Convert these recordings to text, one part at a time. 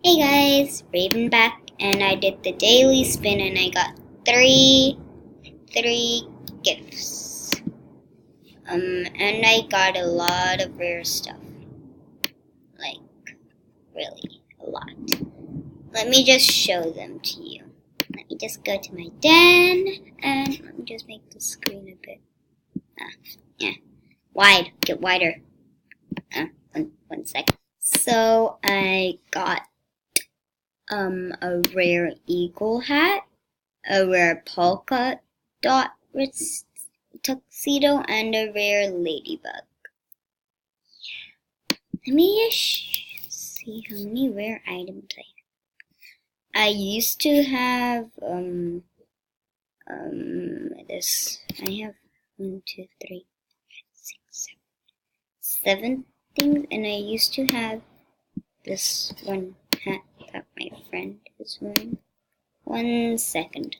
Hey guys, Raven back, and I did the daily spin, and I got three gifts. And I got a lot of rare stuff, like really a lot. Let me just show them to you. Let me just go to my den, and let me just make the screen a bit, wide. Get wider. One second. So I got a rare eagle hat, a rare polka dot tuxedo, and a rare ladybug. Let me just see how many rare items I have. I used to have this. I have 1, 2, 3, 6, 7 things, and I used to have this one hat that my friend is wearing. 1 second.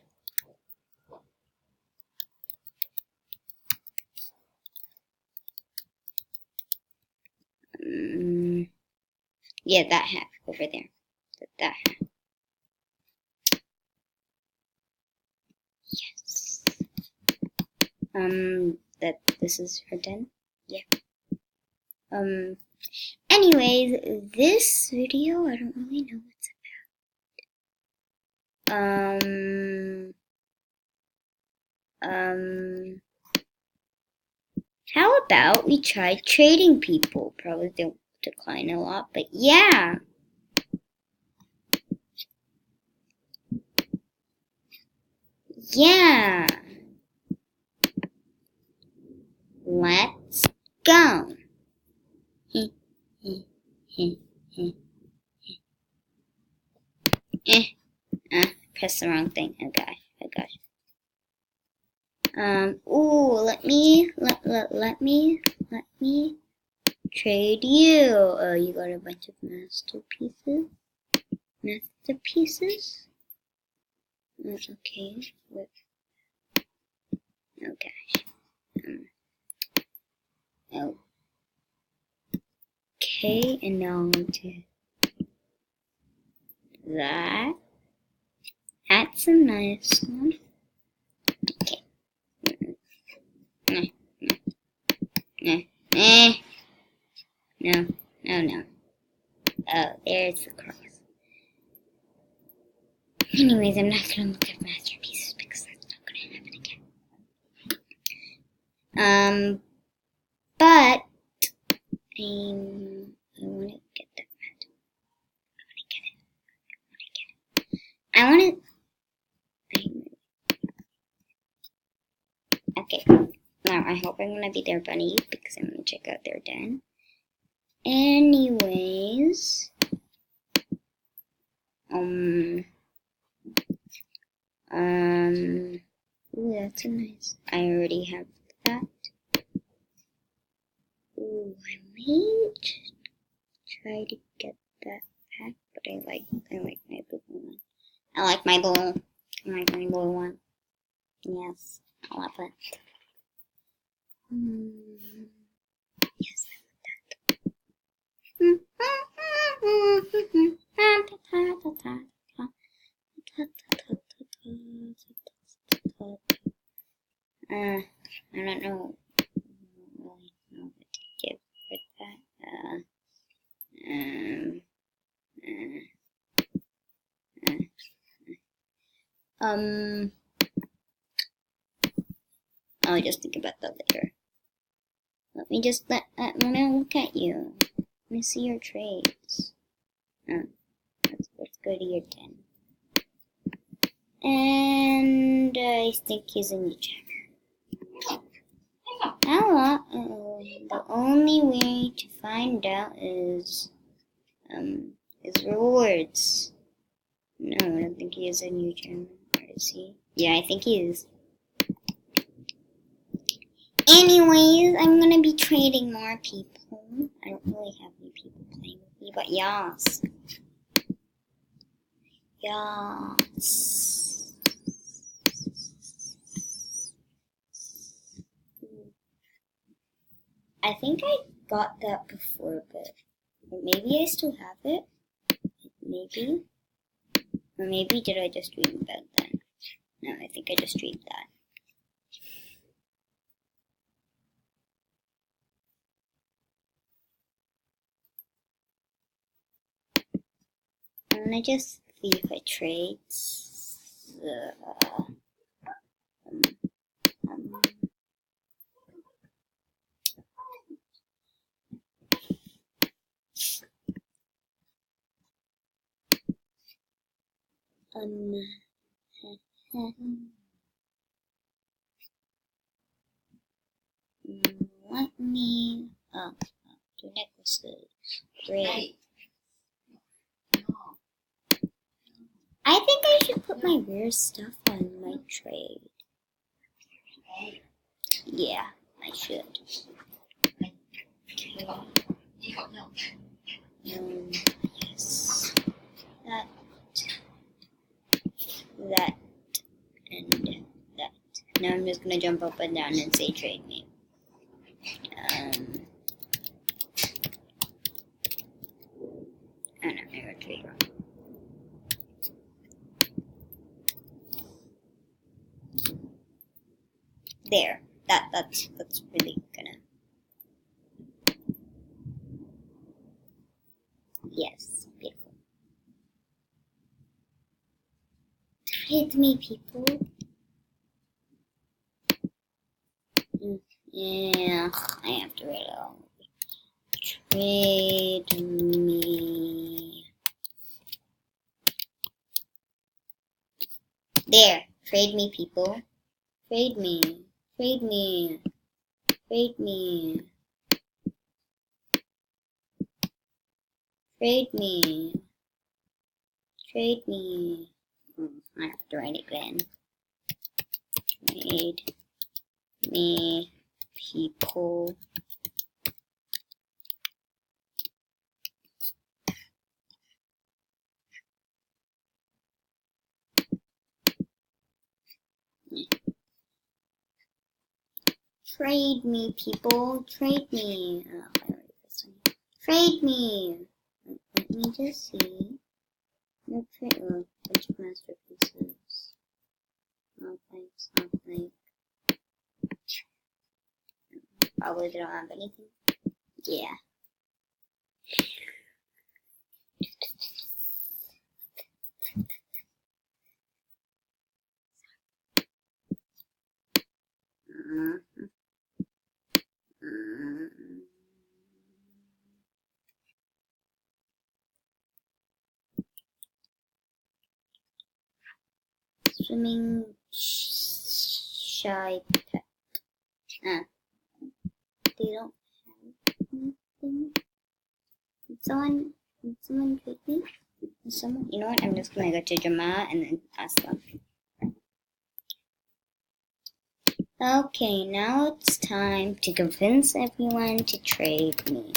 Yeah, that hat over there. That hat. Yes. That this is her den. Yeah. Anyways, this video, I don't really know what's about. How about we try trading people? Probably they'll decline a lot, but yeah. Yeah. Let's go. Press the wrong thing. Oh gosh. Let me trade you. Oh, you got a bunch of masterpieces. Okay. Oh gosh. Okay, and now I'm going to that. That's a nice one. Okay. No. Oh, there's the cross. Anyways, I'm not gonna look at masterpieces because that's not gonna happen again. But I want to get that red. I want it. Okay. Now I hope I'm gonna be their bunny because I'm gonna check out their den. Anyways, ooh, that's a nice. I already have that. Ooh, I might try to get that pack, but I like my blue one. I like my blue one. Yes, I love it. Yes, I don't know. Really know what to give with that. I'll just think about that later. Let me just let me look at you. Let me see your trades. Let's go to your den. And I think he's in the channel. The only way to find out is rewards. No, I don't think he is a new channel. Where is he? Yeah, I think he is. Anyways, I'm gonna be trading more people. I don't really have any people playing with me, but yes. I think I got that before, but maybe I still have it. Maybe maybe. Or maybe did I just dream about that? No, I think I just dreamed that. I'm gonna just see if I trade. Let me. Oh, two necklaces. Great. I think I should put my rare stuff on my trade. Yeah, I should. Yes. That, and that. Now I'm just gonna jump up and down and say trade me. I don't know, I wrote trade wrong. There. That's really gonna. Yes, beautiful. Trade me, people. Yeah, I have to read it all. Trade me. There. Trade me, people. Trade me. Trade me. Trade me. Trade me. Trade me. I have to write it again. Trade me, people. Trade me, people. Trade me. Oh, I wrote this one. Trade me. Let me just see. No trade. Oh, bunch of masterpieces. Not like. Probably they don't have anything. Yeah. Swimming shy pet. They don't have anything. Did someone treat me? You know what? I'm just gonna go to Jama and then ask them. Okay, now it's time to convince everyone to trade me.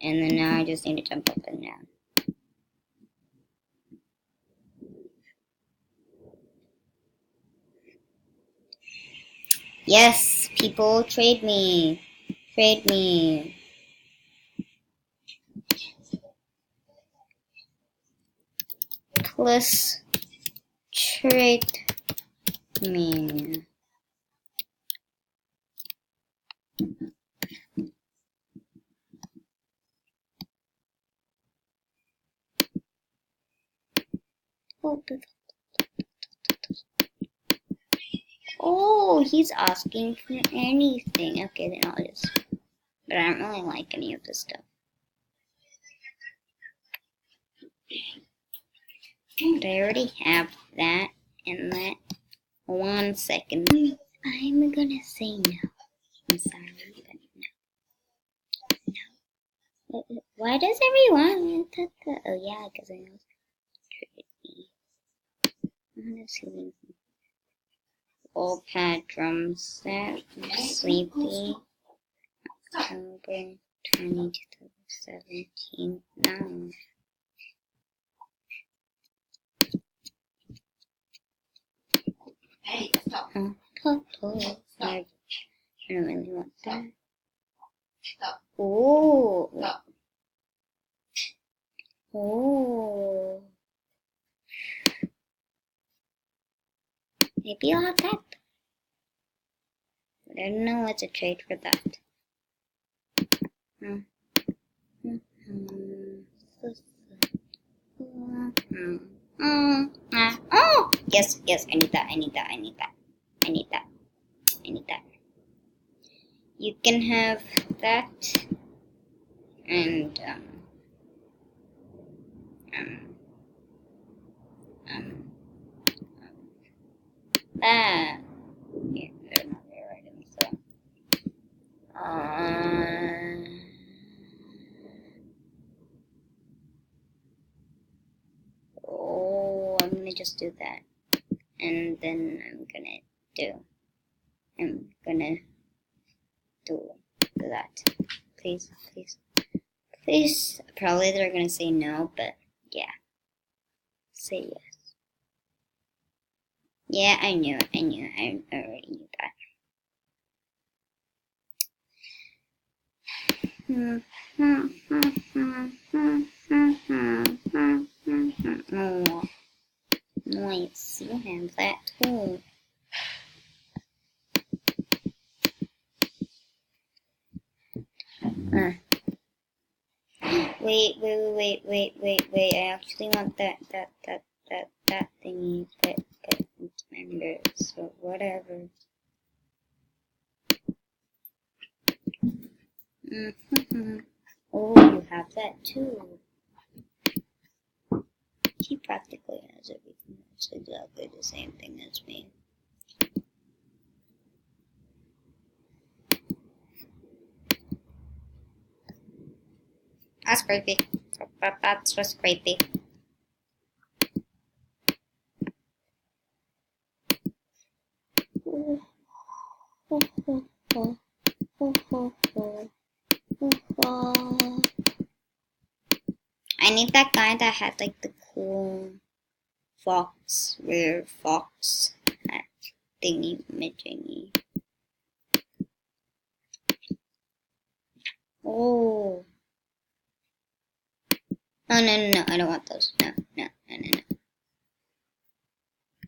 And then now I just need to jump up and down. Yes, people, trade me. Trade me. Plus, trade me. Oh, he's asking for anything. Okay, then I'll just. But I don't really like any of this stuff. But I already have that and that. 1 second. I'm gonna say no. I'm sorry, but no. No. Why does everyone want that? Oh yeah, because I know trade me. I'm gonna see anything. Old pad drum set. Sleepy. October 20, 2017. No. Hey, stop. I don't really want that. Stop. Oh. Oh. Maybe I'll have that. But I don't know what to trade for that. Oh! Yes, I need that. You can have that. And, that. Yeah, they're not there items, so. Oh, I'm gonna just do that. And then I'm gonna do that. Please. Probably they're gonna say no, but yeah. Say yes. Yeah, I knew. I already knew that. Oh, nice. You have that too. Wait. I actually want that thingy, but it's members, so whatever. Oh, you have that too. He practically has everything. It's exactly the same thing as me. That's creepy. That's just creepy. I need that guy that had like the cool rare fox hat thingy majingy. Oh. Oh, no, I don't want those. No.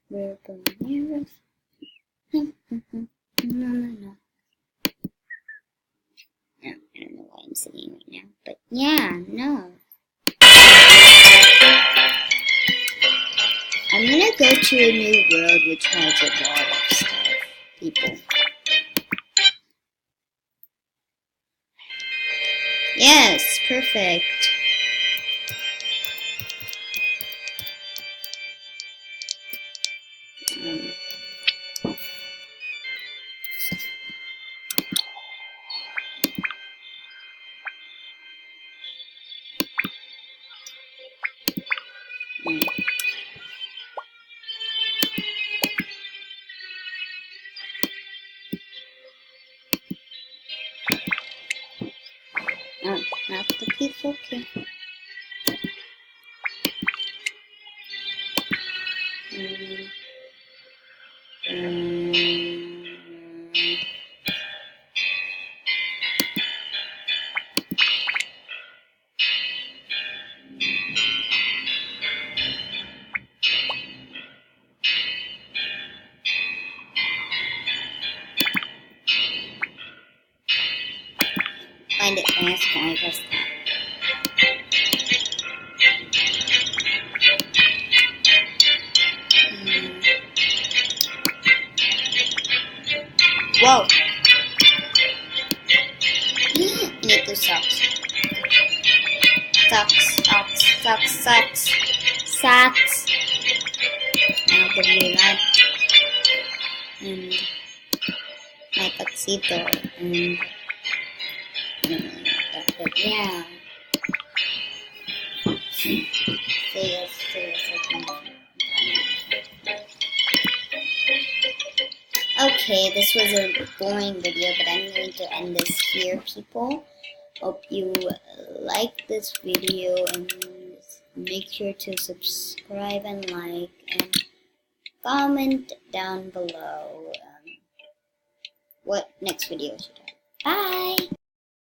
Rare bone. No. I don't know why I'm singing right now, but yeah, no. I'm gonna go to a new world which has a lot of stuff, people. Yes, perfect. Oh, not the piece, okay. Find it fast, I guess that. Whoa! Need the socks. Socks. I'll give you that. And my tuxedo. And I don't really like that, but yeah. Say yes, I can. Okay, this was a boring video, but I'm going to end this here, people. Hope you like this video and make sure to subscribe and like and comment down below what next video should I have. Bye!